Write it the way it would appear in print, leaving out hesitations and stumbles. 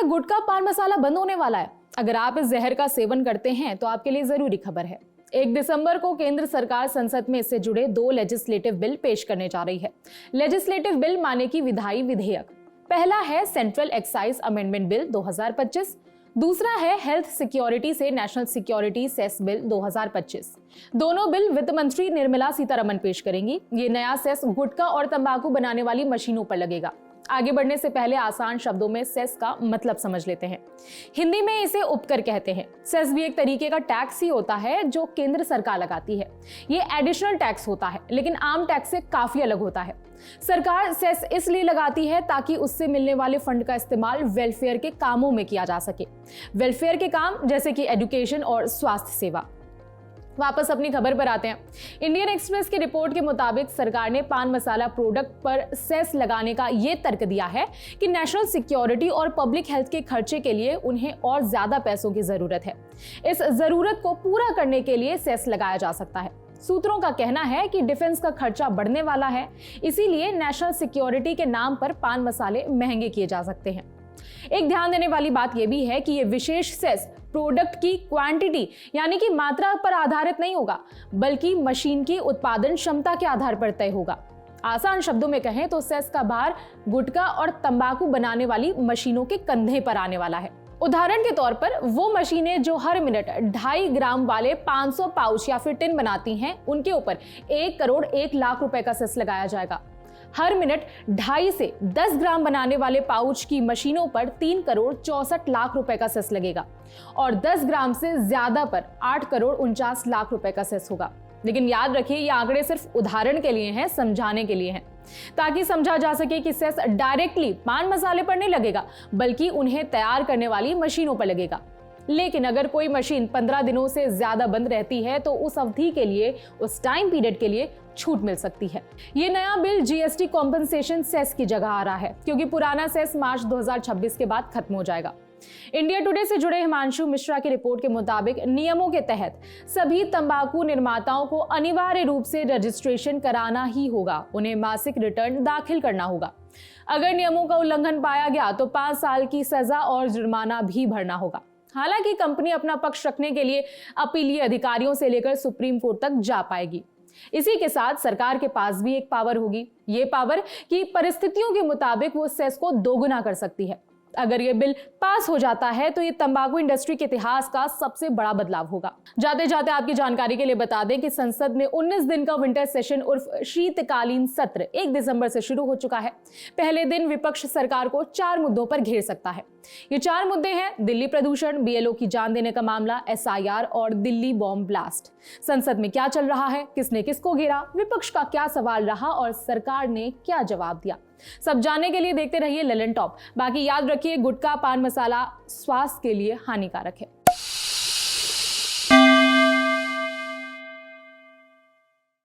गुटखा पान मसाला बंद होने वाला है। अगर आप इस जहर का सेवन करते हैं तो आपके लिए जरूरी खबर है। 1 दिसंबर को केंद्र सरकार संसद में इससे जुड़े 2 लेजिस्लेटिव बिल पेश करने जा रही है। लेजिस्लेटिव बिल माने कि विधायी विधेयक। पहला है सेंट्रल एक्साइज अमेंडमेंट बिल 2025, दूसरा है हेल्थ सिक्योरिटी से नेशनल सिक्योरिटी सेस बिल 2025। दोनों बिल वित्त मंत्री निर्मला सीतारमण पेश करेंगी। ये नया सेस गुटखा और तंबाकू बनाने वाली मशीनों पर लगेगा। आगे बढ़ने से पहले आसान शब्दों में सेस का मतलब समझ लेते हैं। हिंदी में इसे उपकर कहते हैं। सेस भी एक तरीके का टैक्स ही होता है जो केंद्र सरकार लगाती है। ये एडिशनल टैक्स होता है, लेकिन आम टैक्स से काफी अलग होता है। सरकार सेस इसलिए लगाती है ताकि उससे मिलने वाले फंड का इस्तेमाल वेलफेयर के कामों में किया जा सके। वेलफेयर के काम जैसे कि एजुकेशन और स्वास्थ्य सेवा। वापस अपनी खबर पर आते हैं। इंडियन एक्सप्रेस की रिपोर्ट के मुताबिक सरकार ने पान मसाला प्रोडक्ट पर सेस लगाने का ये तर्क दिया है कि नेशनल सिक्योरिटी और पब्लिक हेल्थ के खर्चे के लिए उन्हें और ज्यादा पैसों की जरूरत है। इस जरूरत को पूरा करने के लिए सेस लगाया जा सकता है। सूत्रों का कहना है कि डिफेंस का खर्चा बढ़ने वाला है, इसीलिए नेशनल सिक्योरिटी के नाम पर पान मसाले महंगे किए जा सकते हैं। एक ध्यान देने वाली बात यह भी है कि यह विशेष सेस प्रोडक्ट की क्वांटिटी यानी कि मात्रा पर आधारित नहीं होगा, बल्कि मशीन की उत्पादन क्षमता के आधार पर तय होगा। आसान शब्दों में कहें तो सेस का भार गुटखा और तंबाकू बनाने वाली मशीनों के कंधे पर आने वाला है। उदाहरण के तौर पर वो मशीनें जो हर मिनट 2.5 ग्राम वाले 500 पाउच या फिर टिन बनाती हैं, उनके ऊपर 1 करोड़ 1 लाख रुपए का सेस लगाया जाएगा। हर मिनट 2.5 से 10 ग्राम बनाने वाले पाउच की मशीनों पर 3 करोड़ 64 लाख रुपए का सेस लगेगा और 10 ग्राम से ज्यादा पर 8 करोड़ 49 लाख रुपए का सेस होगा। लेकिन याद रखिए, ये आंकड़े सिर्फ उदाहरण के लिए हैं, समझाने के लिए हैं, ताकि समझा जा सके कि सेस डायरेक्टली पान मसाले पर नहीं लगेगा, बल्कि उन्हें तैयार करने वाली मशीनों पर लगेगा। लेकिन अगर कोई मशीन 15 दिनों से ज्यादा बंद रहती है तो उस अवधि के लिए, उस टाइम पीरियड के लिए छूट मिल सकती है। ये नया बिल जीएसटी कॉम्पनसेशन सेस की जगह आ रहा है, क्योंकि पुराना सेस मार्च 2026 के बाद खत्म हो जाएगा। इंडिया टुडे से जुड़े हिमांशु मिश्रा की रिपोर्ट के मुताबिक नियमों के तहत सभी तंबाकू निर्माताओं को अनिवार्य रूप से रजिस्ट्रेशन कराना ही होगा। उन्हें मासिक रिटर्न दाखिल करना होगा। अगर नियमों का उल्लंघन पाया गया तो 5 साल की सजा और जुर्माना भी भरना होगा। हालांकि कंपनी अपना पक्ष रखने के लिए अपीलीय अधिकारियों से लेकर सुप्रीम कोर्ट तक जा पाएगी। इसी के साथ सरकार के पास भी एक पावर होगी। ये पावर कि परिस्थितियों के मुताबिक वो सेस को दोगुना कर सकती है। अगर ये बिल पास हो जाता है तो ये तंबाकू इंडस्ट्री के इतिहास का सबसे बड़ा बदलाव होगा। जाते जाते आपकी जानकारी के लिए बता दें कि संसद में 19 दिन का विंटर सेशन उर्फ शीतकालीन सत्र 1 दिसंबर से शुरू हो चुका है। पहले दिन विपक्ष सरकार को 4 मुद्दों पर घेर सकता है। ये 4 मुद्दे हैं: दिल्ली प्रदूषण, बीएलओ की जान देने का मामला, एसआईआर और दिल्ली बॉम्ब ब्लास्ट। संसद में क्या चल रहा है, किसने किसको घेरा, विपक्ष का क्या सवाल रहा और सरकार ने क्या जवाब दिया, सब जानने के लिए देखते रहिए ललन टॉप। बाकी याद रखिए, गुटखा पान मसाला स्वास्थ्य के लिए हानिकारक है।